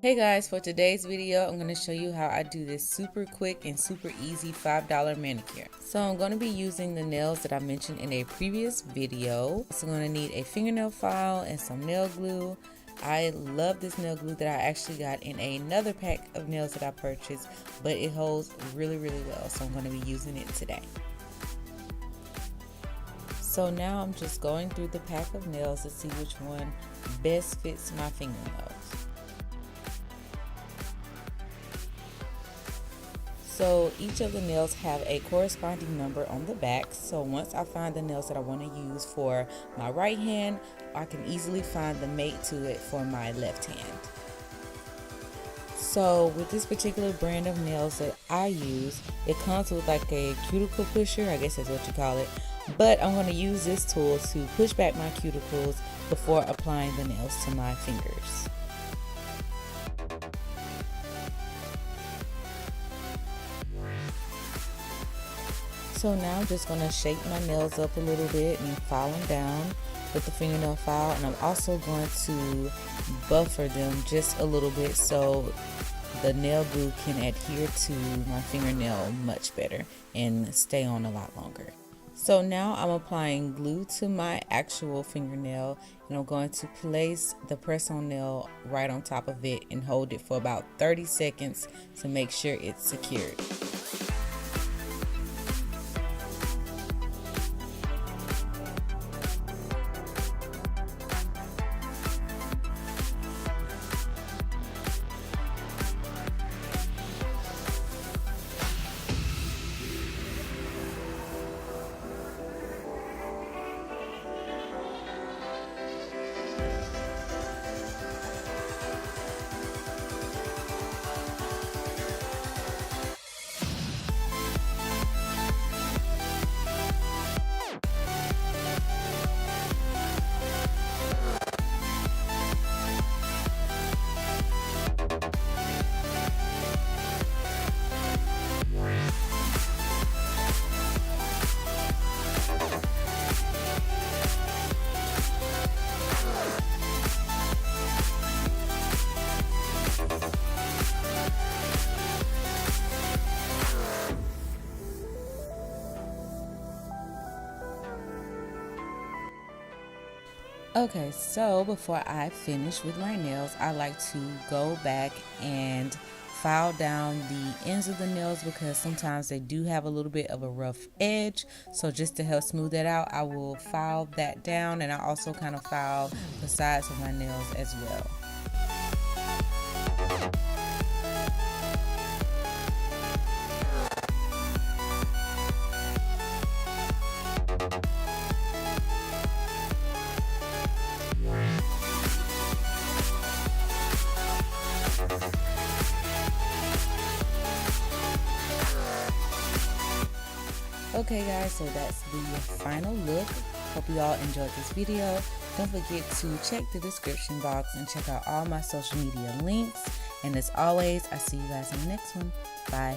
Hey guys, for today's video, I'm going to show you how I do this super quick and super easy $5 manicure. So I'm going to be using the nails that I mentioned in a previous video. So I'm going to need a fingernail file and some nail glue. I love this nail glue that I actually got in another pack of nails that I purchased, but it holds really well, so I'm going to be using it today. So now I'm just going through the pack of nails to see which one best fits my fingernails. So each of the nails have a corresponding number on the back. So once I find the nails that I want to use for my right hand, I can easily find the mate to it for my left hand. So with this particular brand of nails that I use, it comes with like a cuticle pusher, I guess that's what you call it. But I'm going to use this tool to push back my cuticles before applying the nails to my fingers. So now I'm just going to shake my nails up a little bit and file them down with the fingernail file, and I'm also going to buffer them just a little bit so the nail glue can adhere to my fingernail much better and stay on a lot longer. So now I'm applying glue to my actual fingernail, and I'm going to place the press-on nail right on top of it and hold it for about 30 seconds to make sure it's secured. Okay, so before I finish with my nails, I like to go back and file down the ends of the nails because sometimes they do have a little bit of a rough edge. So just to help smooth that out, I will file that down, and I also kind of file the sides of my nails as well. Okay guys, so that's the final look. Hope you all enjoyed this video. Don't forget to check the description box and check out all my social media links. And as always, I see you guys in the next one. Bye.